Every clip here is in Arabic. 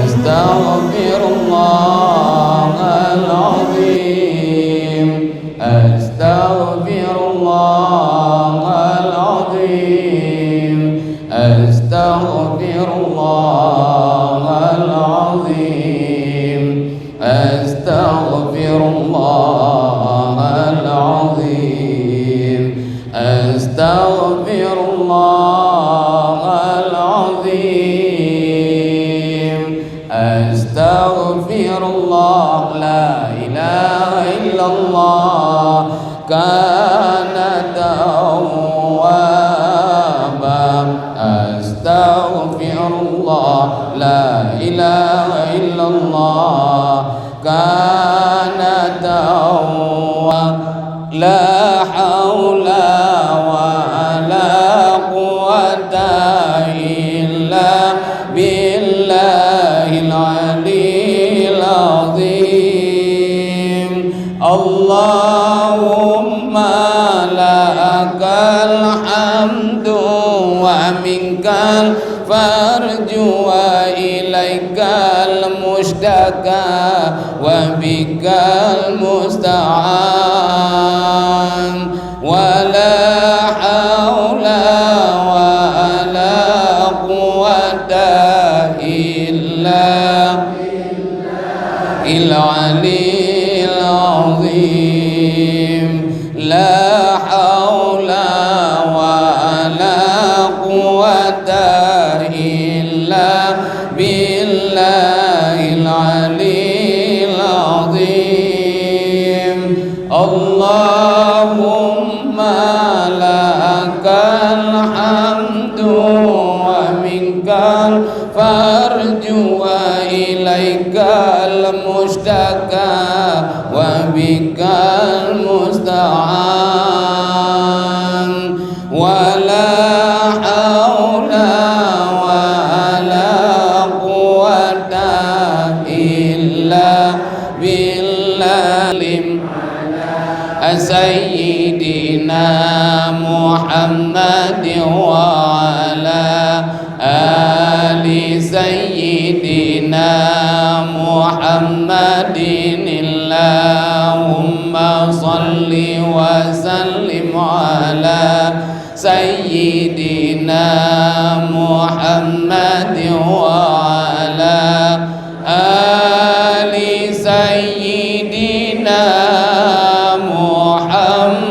أستغفر الله العظيم أستغفر الله العظيم أستغفر الله العظيم أستغفر الله العظيم أستغفر الله العظيم أستغفر الله لا إله إلا الله كان توابا أستغفر الله لا إله إلا الله كان توابا لا حول ولا قوة إلا بالله العلي العظيم اللهم لك الحمد ومنك الفرج وإليك المشتكى وبك المستعان ولا حول ولا قوة إلا العلي العظيم لا حول ولا قوة إلا بالله العلي العظيم اللهم لك الحمد ومنك الفرج وإليك المشتكى وبك المستعان ولا حول ولا قوة إلا بالله سيدنا محمد وعلى آل سيدنا محمد اللهم صل وسلم على سيدنا محمد وعلى آل سيدنا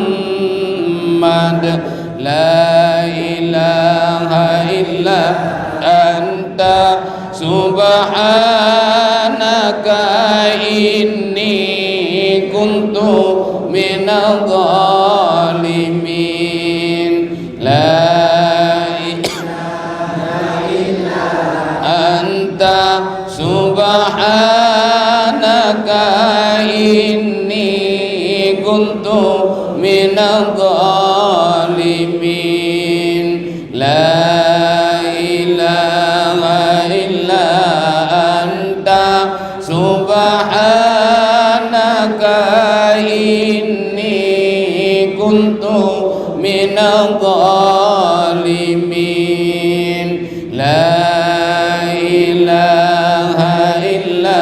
محمد لا إله إلا أنت سبحانك إني كنت من الظالمين لا إله إلا أنت سبحانك إني كنت من الظالمين لا إله إلا أنت سبحانك إني كنت من الظالمين لا إله إلا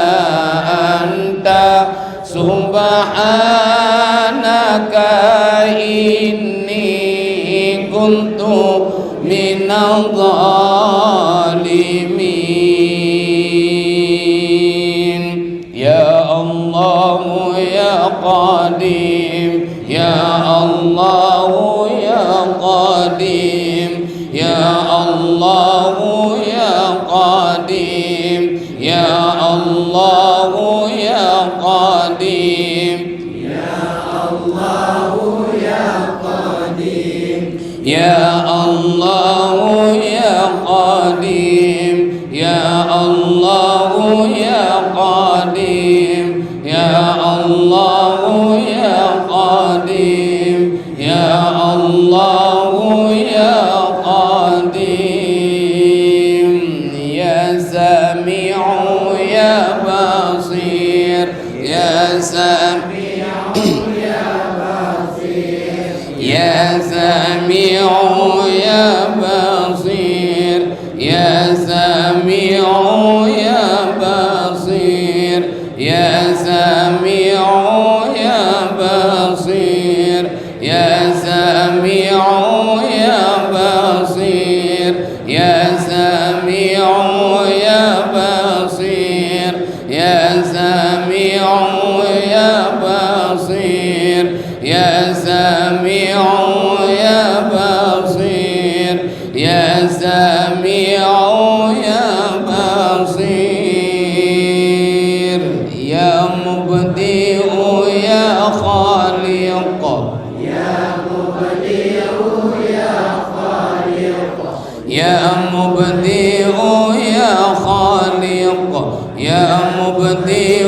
أنت سبحانك إني كنت من الظالمين يا الله يا قديم يا الله يا قديم يا الله يا قديم يا الله يا قديم يا الله يا قديم يا الله يا قديم يا الله يا قديم يا الله يا قديم يا الله يا قديم يا سميع يا بصير يا سميع يا بصير يا سميع يا بصير يا مبدئ يا خالق يا مبدئ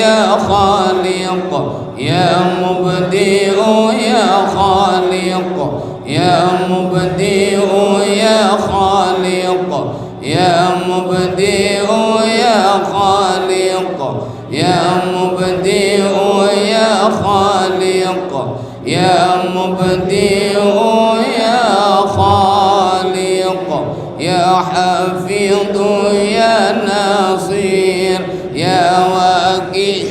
يا خالق يا مبدئ يا خالق يا مبدئ يا خالق يا مبدئ يا خالق يا مبدئ يا خالق يا مبدئ يا خالق يا حفيظ يا ناصير يا وكيل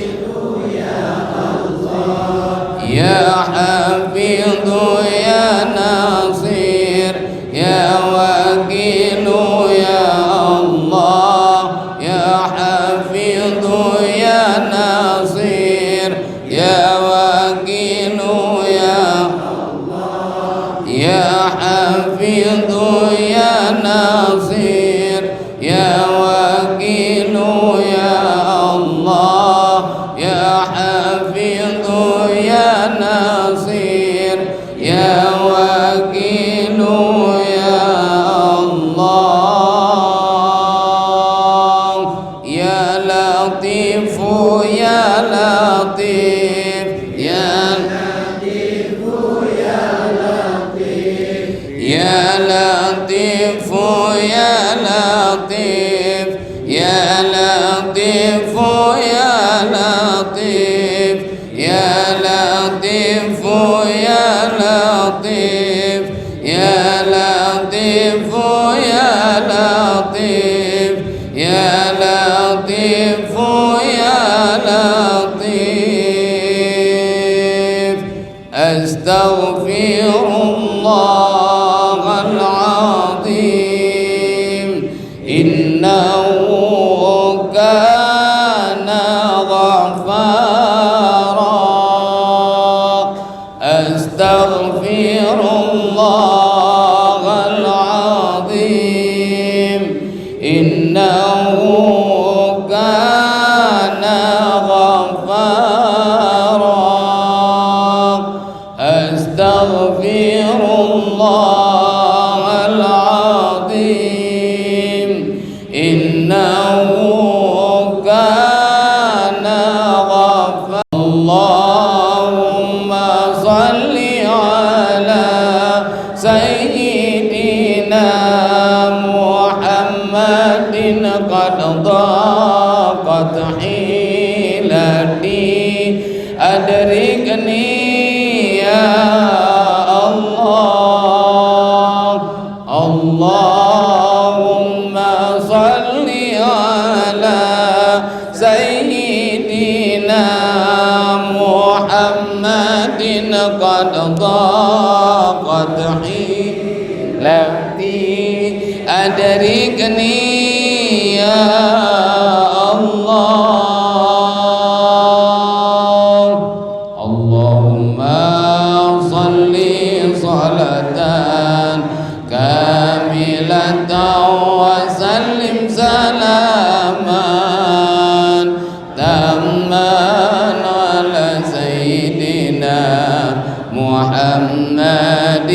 يا حفيظ يا ناصير يا وكيل يا الله يا حفيظ يا ناصير يا وكيل يا الله يا حفيظ يا ناصير يا وكيل يا الله يا حفيظ يا ناصير يا وكيل يا الله يا لطيف يا لطيف يا لطيف يا لطيف يا لطيف يا لطيف يا لطيف يا لطيف يا لطيف يا لطيف يا لطيف يا لطيف يا لطيف يا لطيف أستغفر الله العظيم إنه كان غفارا أستغفر الله العظيم إنه كان غفارا أستغفر الله العظيم إنه كان غفارا اللهم صل على سيدنا محمد قد ضاقت حيلتي أدركني يا الله اللهم صل على سيدنا محمد قد ضاقت حيلتي أدركني يا الله اللهم صل صلاة كاملة وسلم سلاما تاما على سيدنا محمد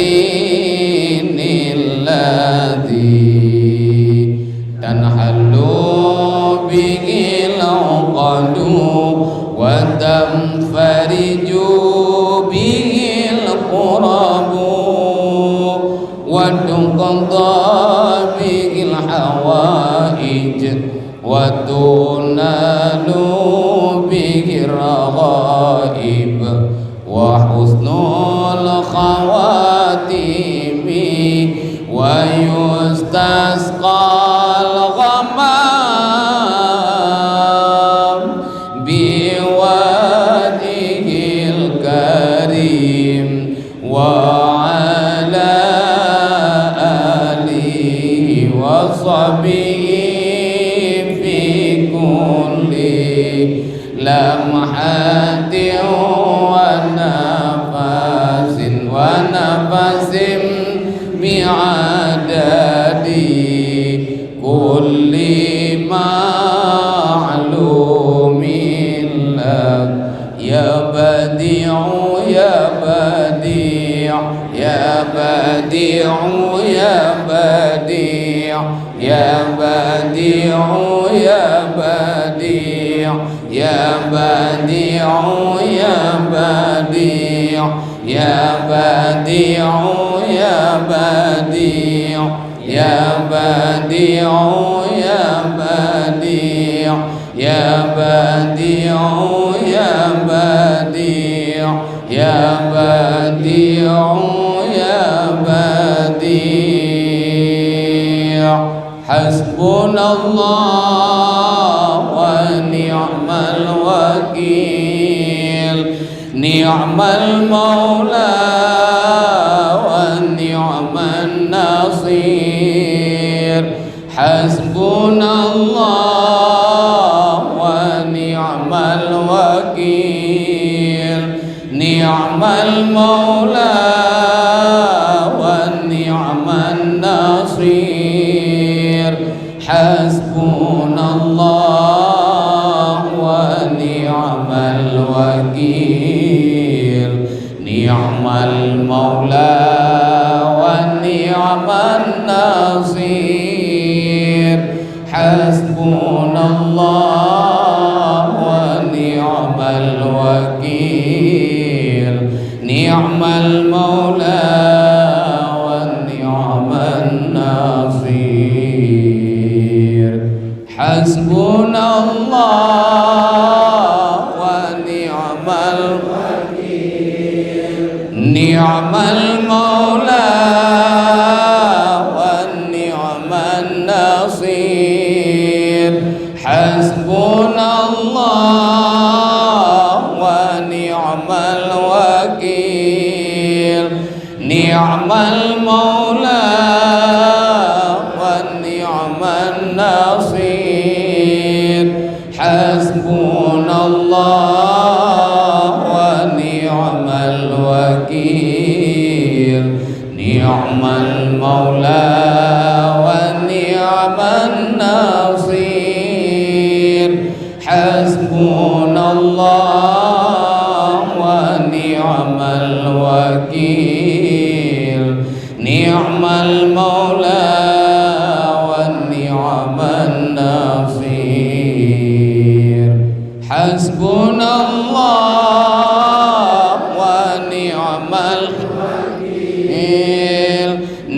الذي تنحل به العقد وتنفرج به الكرب وتقضى به الحوائج وتنال به الرغائب وحسن الخواتيم ويستسقى الغمام بوجهه الكريم وعلى آله وصحبه في كل لمحة ونفس بعدد كل معلوم لك يا بديع يا بديع يا بديع يا بديع يا بديع يا بديع يا بديع يا بديع يا بديع يا بديع يا بديع يا بديع يا بديع يا بديع يا بديع يا بديع حسبنا الله ونعم الوكيل نعم المولى ونعم النصير حسبنا الله ونعم الوكيل نعم المولى ونعم النصير حسبنا الله ونعم الوكيل نعم المولى ونعم النصير حسبنا الله ونعم الوكيل نعم المولى ونعم النصير حسبنا الله ونعم الوكيل نعم المولى ونعم النصير حسبنا الله ونعم الوكيل نعم المولى ونعم النصير حسبنا الله ونعم الوكيل نعم المولى ونعم النصير حسبنا الله ونعم الوكيل نعم المولى ونعم النصير حسبنا الله ونعم الوكيل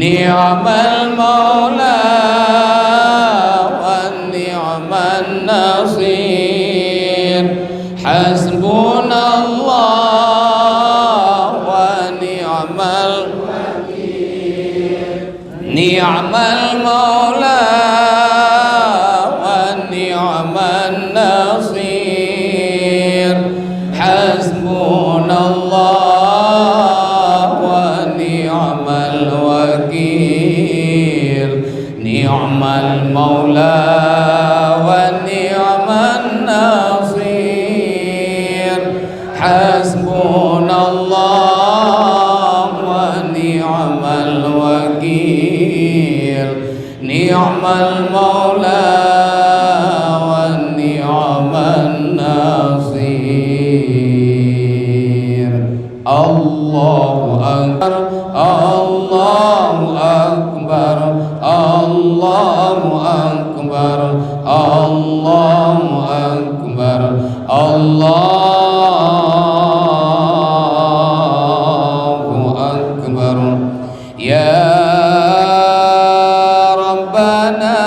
نعم المولى ونعم النصير حسبنا الله ونعم الوكيل نعم المولى ونعم النصير حسبنا الله ونعم الوكيل نعم المولى ونعم النصير حسبنا الله ونعم الوكيل نعم المولى ونعم النصير الله أكبر الله أكبر الله أكبر الله أكبر الله أكبر يا ربنا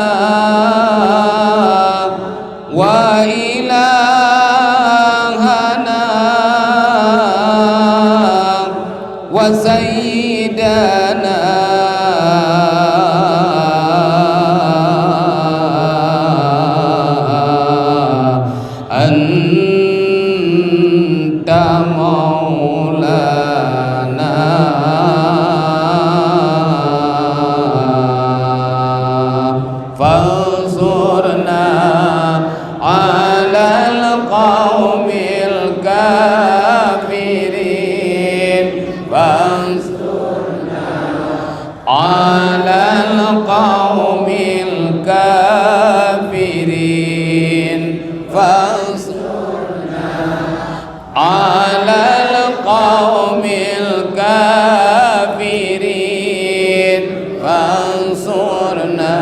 وإلهنا وسيدنا أنت مولانا فانصرنا على القوم الكافرين فانصرنا على القوم الكافرين فانصرنا على القوم الكافرين فانصرنا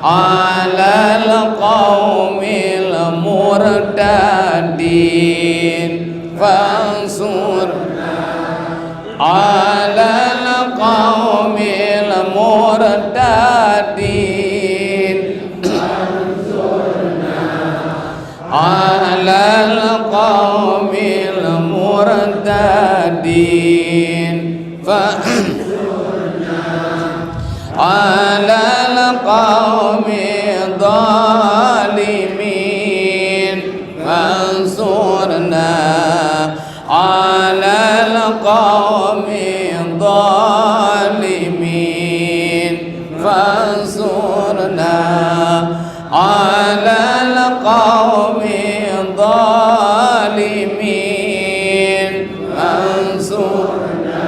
على القوم المرتدين فانصرنا على القوم المرتدين على القوم المرتدين على القوم الظالمين فانصرنا على القوم الظالمين فانصرنا على القوم الظالمين فانصرنا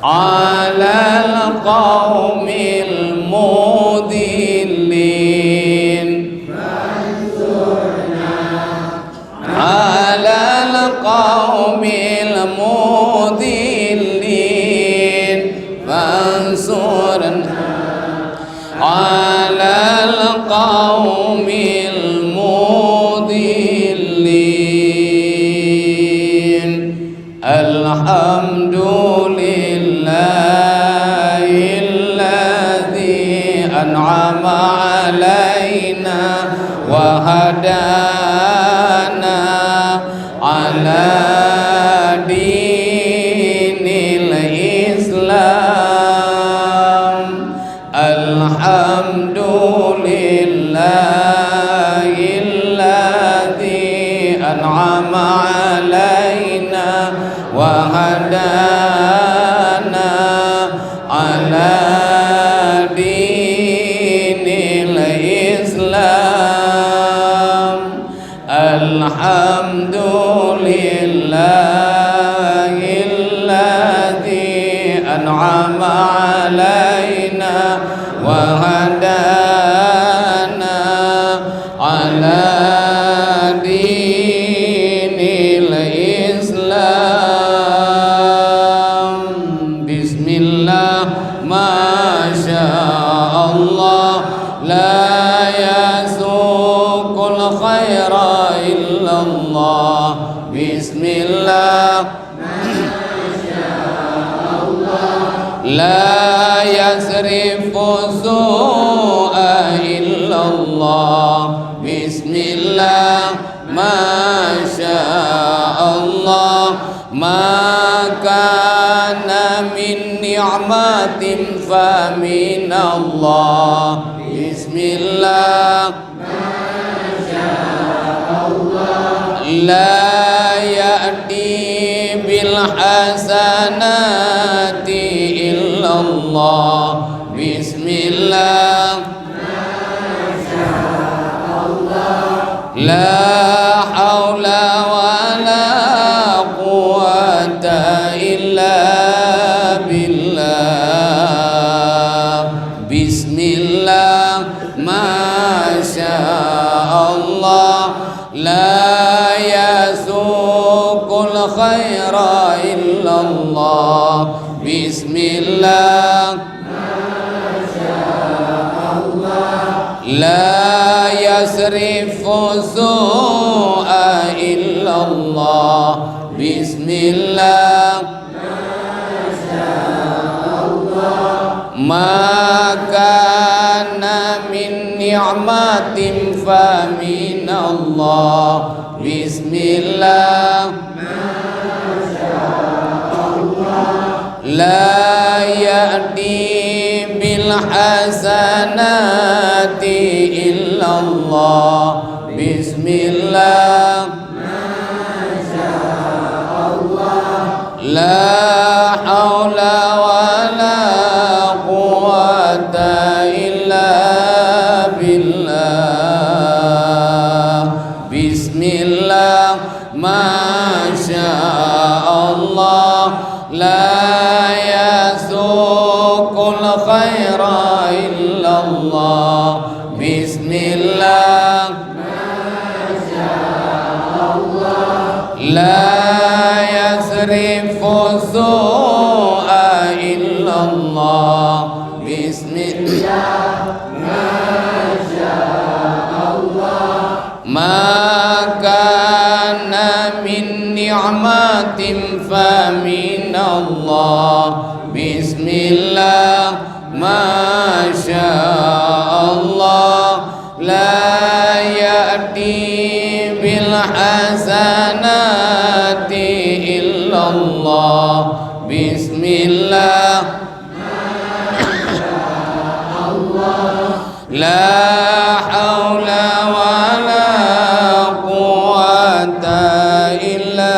على القوم المضلين فانصرنا على القوم المضلين فانصرنا على القوم المضلين. الحمد لله الذي أنعم علينا وهدانا على دين الإسلام. الحمد لله الذي أنعم علينا وهدانا على دين الإسلام. الحمد لله الذي أنعم علينا وهدانا على دين الإسلام. بسم الله ما شاء الله لا يسوق الخير إلا الله. بسم الله لا يصرف السوء إلا الله. بسم الله ما شاء الله ما كان من نعمة فمن الله. بسم الله ما شاء الله لا يأتي بالحسنات إلا الله. بسم الله ما شاء الله لا حول ولا قوة إلا بالله. بسم الله ما شاء الله لا يسوق الخير إلا الله. بسم الله ما شاء الله لا يصرف السوء إلا الله. بسم الله ما شاء الله ما كان من نعمة فمن الله. بسم الله ما شاء الله لا يأتي بالحسنات إلا الله. بسم الله ما شاء الله لا حول ولا قوة إلا بالله. بسم الله ما شاء الله لا يسوق الخير إلا الله. بسم الله ما شاء الله لا يصرف السوء إلا الله. بسم الله ما ما كان من نعمة فمن الله بسم الله ما شاء الله لا يأتي بالحسنات إلا الله بسم الله لا حول ولا قوة إلا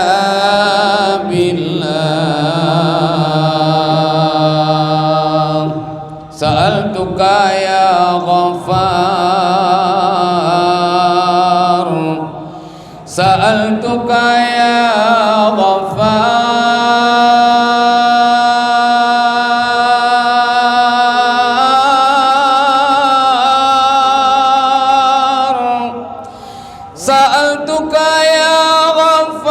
بالله سألتك يا غفار سألتك يا غفار سألتك يا غفار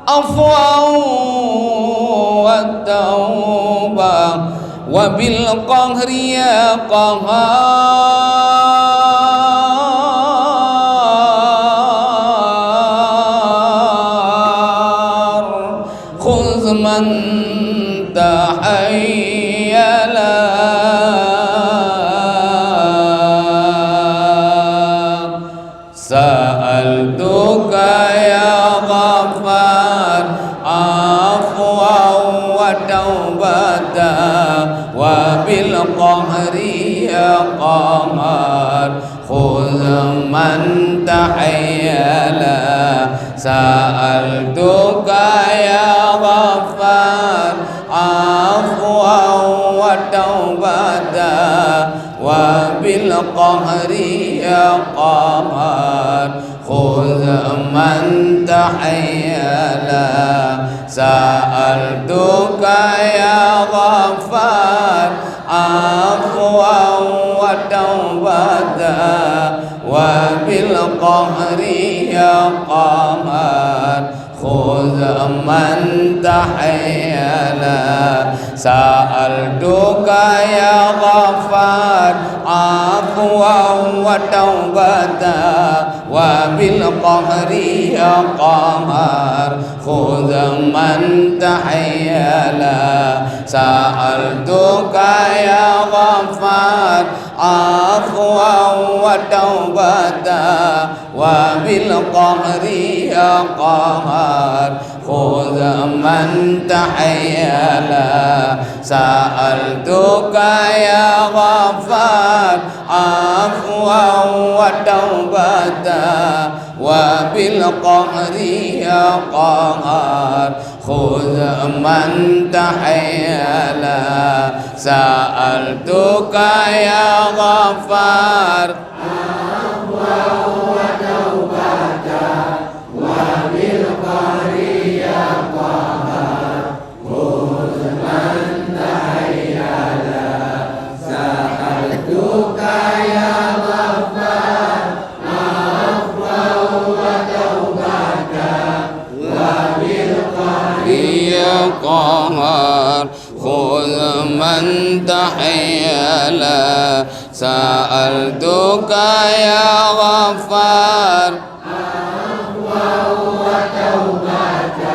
عفوا والتوبة وبالقهر يا قهار خذ من تحيلا سألتك يا غفار عفوا وتوبة وبالقهر يا قهار خذ من تحيلا سألتك يا غفار عفوا وتوبة وبالقهر يا قهار خذ من تحيلا سألتك يا غفار عفوا وتوبة وبالقهر يا قهار خذ من تحيلا سألتك يا غفار عفوا وتوبة وبالقهر يا قهار خذ من تحيلا سألتك يا غفار عفوا وتوبة وبالقهر يا قهار خذ من تحيلا سألتك يا غفار عفوا وتوبة وبالقهر يا قهار خذ من تحيلا سألتك يا غفار عفوا وتوبة وبالقهر يا قهار خذ من تحيلا سألتك يا غفار عفوا وتوبة وبالقهر يا قهار خذ من تحيلا سألتك يا غفار عفوا وتوبة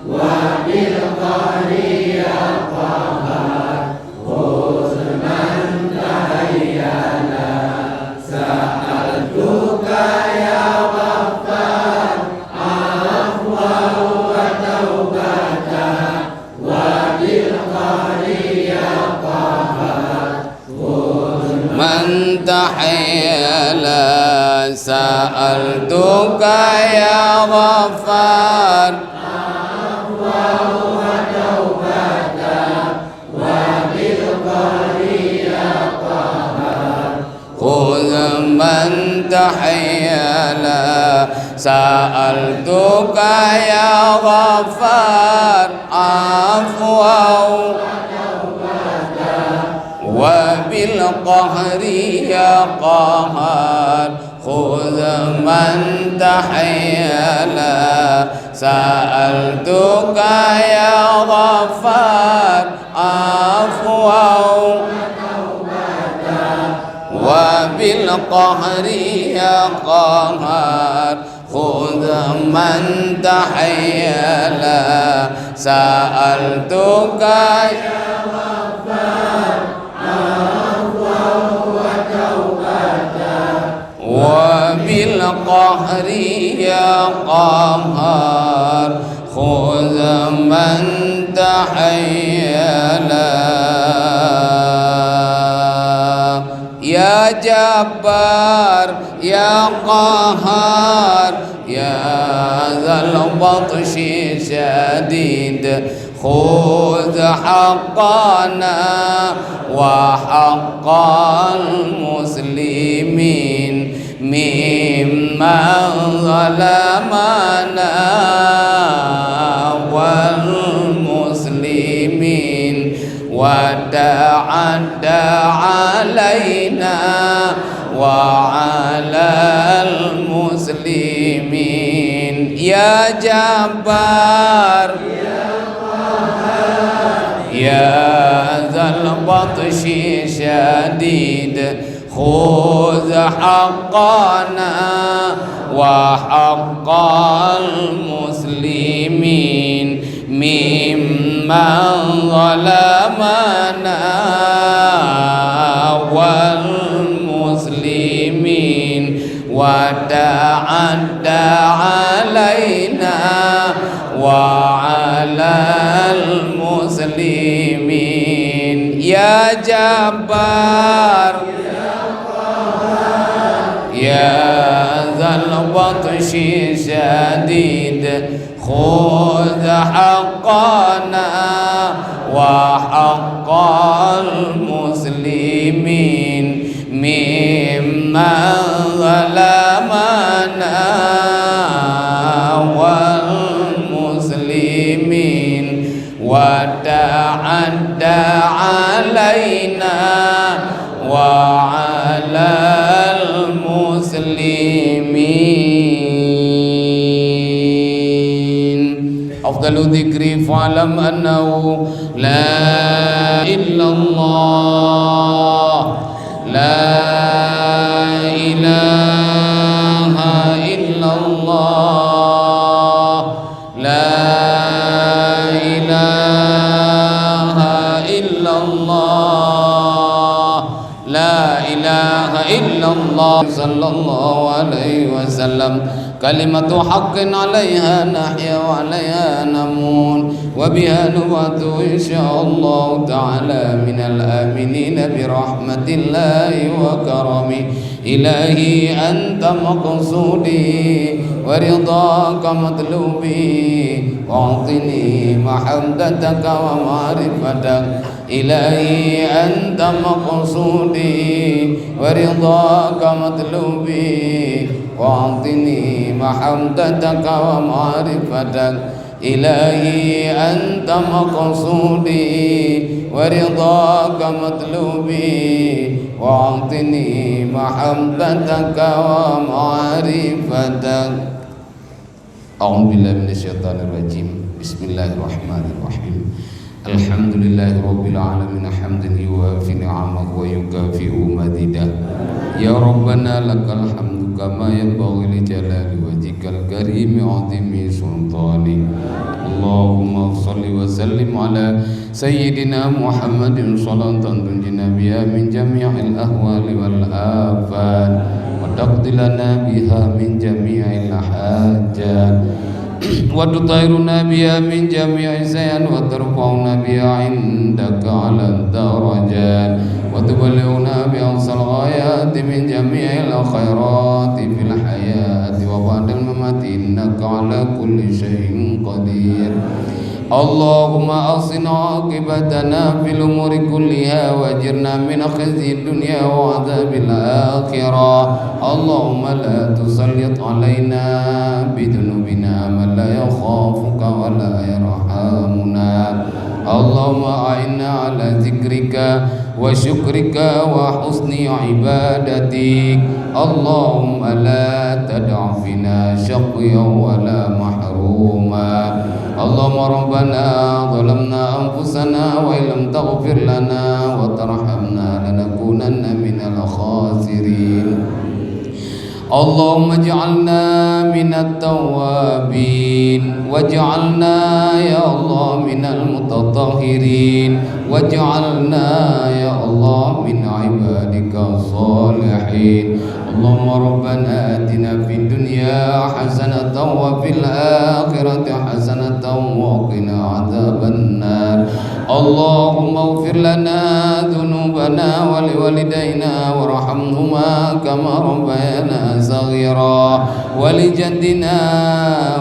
وبالقهر يا قهار خذ من تحيلا سألتك يا غفار عفوا وتوبة وبالقهر يا قهار من تحيلا سألتك يا غفار عفوا وتوبة وبالقهر يا قهار خذ من تحيلا سألتك يا غفار عفوا وبالقهر يا قهار خذ من تحيلا سألتك يا غفار عفوا وبالقهر يا قهار خذ من تحيلا سألتك يا غفار عفوا وتوبة وبالقهر يا قهار خذ من تحيلا يا جبار يا قهار يا ذا البطش الشديد خذ حقنا وحق المسلمين ممن ظلمنا والمسلمين وتعدى علينا وعلى المسلمين يا جبار يا ذا البطش الشديد خذ حقنا وحق المسلمين ممن ظلمنا والمسلمين وتعدى علينا وعلى المسلمين يا جبار يا ذا البطش الشديد خذ حقنا وحق المسلمين ممن ظلمنا والمسلمين وتعدى علينا وعلى المسلمين أفضل ذكر فاعلم أنه لا إله إلا الله لا إله إلا الله لا إله إلا الله لا إله إلا الله صلى الله عليه وسلم كلمة حق عليها نحيا وعليها نموت وبها نبعث إن شاء الله تعالى من الآمنين برحمة الله وكرمه إلهي أنت مقصودي ورضاك مطلوبي واعطني محبتك ومعرفتك إلهي أنت مقصودي ورضاك مطلوبي واعطني محبتك ومعرفتك إلهي أنت مقصودي ورضاك مطلوبي واعطني محبتك ومعرفتك أعوذ بالله من الشيطان الرجيم بسم الله الرحمن الرحيم الحمد لله رب العالمين حمدا يوافي نعمه ويكافئ مزيده يا ربنا لك الحمد كما ينبغي لجلال وجهك الكريم عظيم سلطانك اللهم صل وسلم على سيدنا محمد صلاة تنجينا بها من جميع الأهوال والآفات وتقضي لنا بها من جميع الحاجات وتطهرنا بها من جميع الزيان وترفعنا بها عندك على الدرجات وتبلغنا بأقصى الغايات من جميع الخيرات في الحياة وبعد الممات إنك على كل شيء قدير اللهم أحسن عاقبتنا في الأمور كلها وأجرنا من خزي الدنيا وعذاب الآخرة اللهم لا تسلط علينا بذنوبنا من لا يخافك ولا يرحمنا اللهم أعنا على ذكرك وشكرك وحسن عبادتك اللهم لا تدع فينا شقيا ولا محروما اللهم ربنا ظلمنا أنفسنا وإن لم تغفر لنا وترحمنا لنكونن من الخاسرين اللهم اجعلنا من التوابين واجعلنا يا الله من المتطهرين واجعلنا يا الله من عبادك الصالحين اللهم ربنا آتنا في الدنيا حسنة وفي الآخرة حسنة وقنا عذاب النار اللهم اغفر لنا ذنوبنا ولوالدينا وارحمهما كما ربيانا صغيرا ولجدنا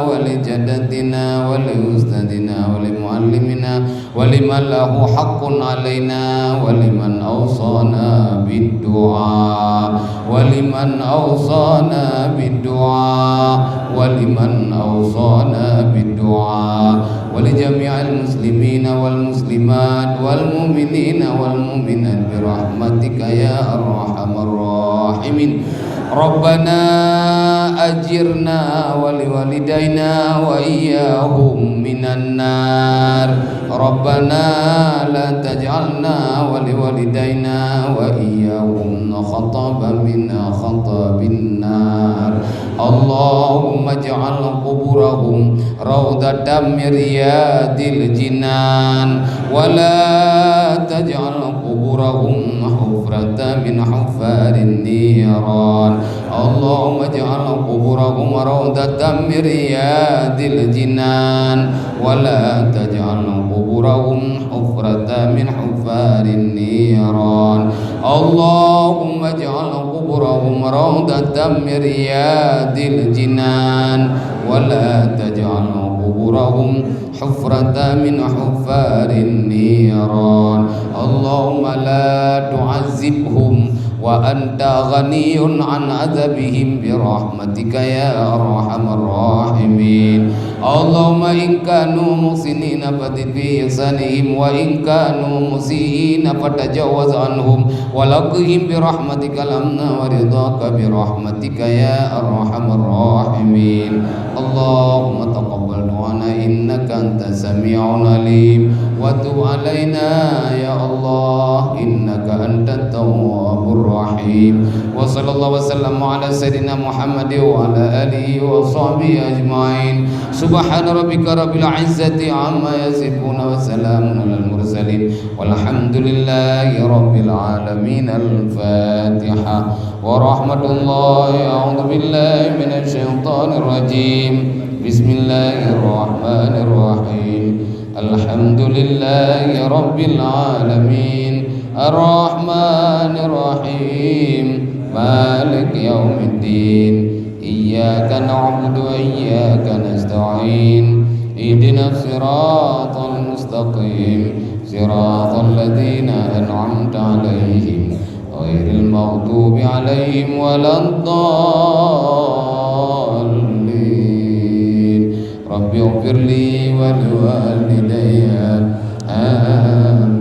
ولجدتنا ولأستاذنا ولمعلمنا ولمن له حق علينا ولمن أوصانا بالدعاء ولمن أوصانا بالدعاء ولمن أوصانا بالدعاء ولجميع المسلمين والمسلمات والمؤمنين والمؤمنات برحمتك يا أرحم الراحمين ربنا أجرنا ولوالدينا وإياهم من النار ربنا لا تجعلنا ولوالدينا وإياهم خطبا من خطب النار اللهم اجعل قبورهم روضة من رياض الجنان ولا تجعل قبورهم حفرة من حفار النيران اللهم اجعل قبورهم روضة من رياض الجنان ولا تجعل قبورهم حفرة من حفار النيران اللهم اجعل قبورهم روضة من رياض الجنان ولا تجعل قبورهم حفرة من حفار النيران اللهم لا تعذبهم وأنت غني عن عذابهم برحمتك يا أرحم الراحمين اللهم إن كانوا محسنين فزد في إحسانهم وإن كانوا مسيئين فتجاوز عنهم ولقهم برحمتك الأمن ورضاك برحمتك يا أرحم الراحمين اللهم تقبل دعانا إنك أنت السميع العليم وتب علينا يا الله إنك أنت التواب الرحيم وصلى الله وسلم على سيدنا محمد وعلى آله وصحبه أجمعين سبحان ربك رب العزة عما يصفون وسلام على المرسلين والحمد لله رب العالمين الفاتحة ورحمة الله أعوذ بالله من الشيطان الرجيم بسم الله الرحمن الرحيم الحمد لله رب العالمين الرحمن الرحيم مالك يوم الدين إياك نعبد وإياك نستعين اهدنا الصراط المستقيم صراط الذين أنعمت عليهم غير المغضوب عليهم ولا الضالين رب اغفر لي ولوالدي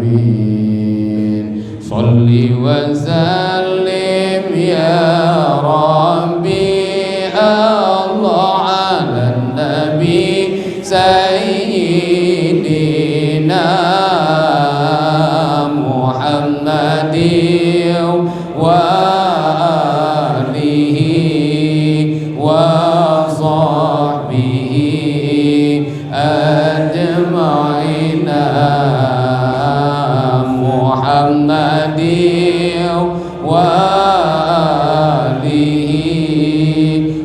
آمين صل وسلم يا ربي الله على النبي سيدنا محمد وآله وصحبه أجمعين محمد وآله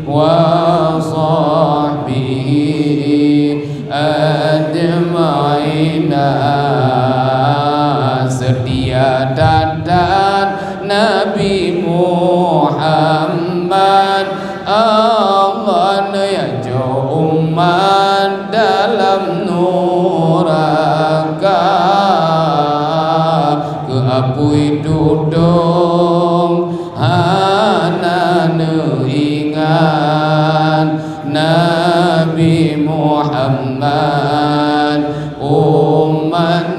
وصحبه أجمعين sedia dan Nabi Muhammad Allah ya umat dalam nuraka keapui dudung hana ingat Nabi Muhammad umat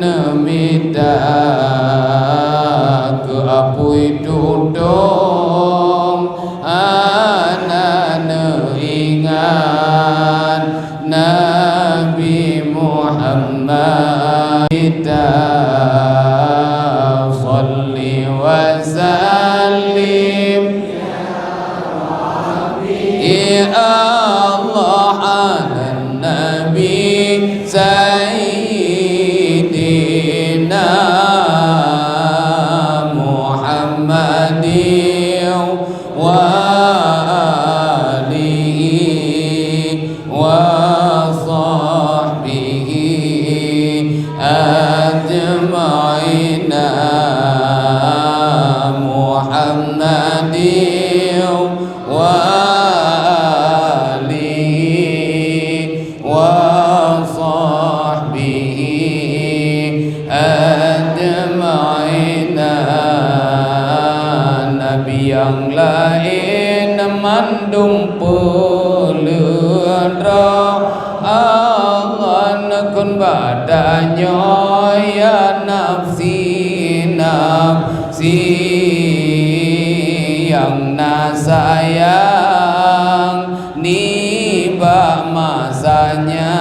Allah ala nabi sayyidina Muhammadin wa alihi wa sahbihi ajma'ina Muhammadin wa alihi wa sahbihi ajma'ina. Nabi yang lain mandum peludra Allah nakun badannya ya nafsi nafsi yang nasayang niba masanya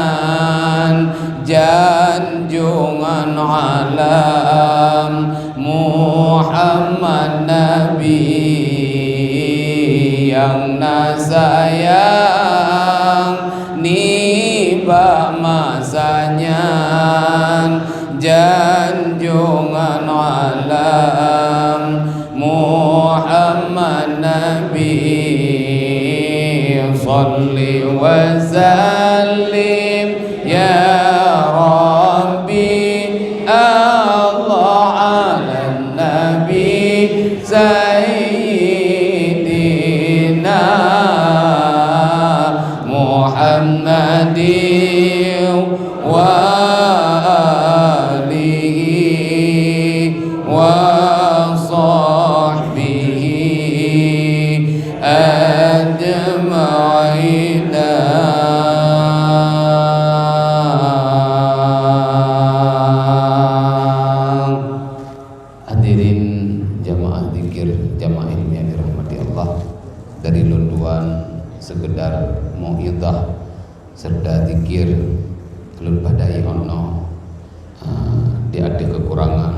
janjungan alam Muhammad Nabi yang nasayang niba masanya janjungan alam Muhammad Nabi. Salli wa sallim ya Rabbi Allah ala nabi sayyidina Muhammadin wa alihi wa sahbihi ajma'ina. Hadirin jamaah zikir, jamaah ilmiah dirahmati Allah. Dari lunduan sekedar mau'idhah serta zikir kelut badai ono di ada kekurangan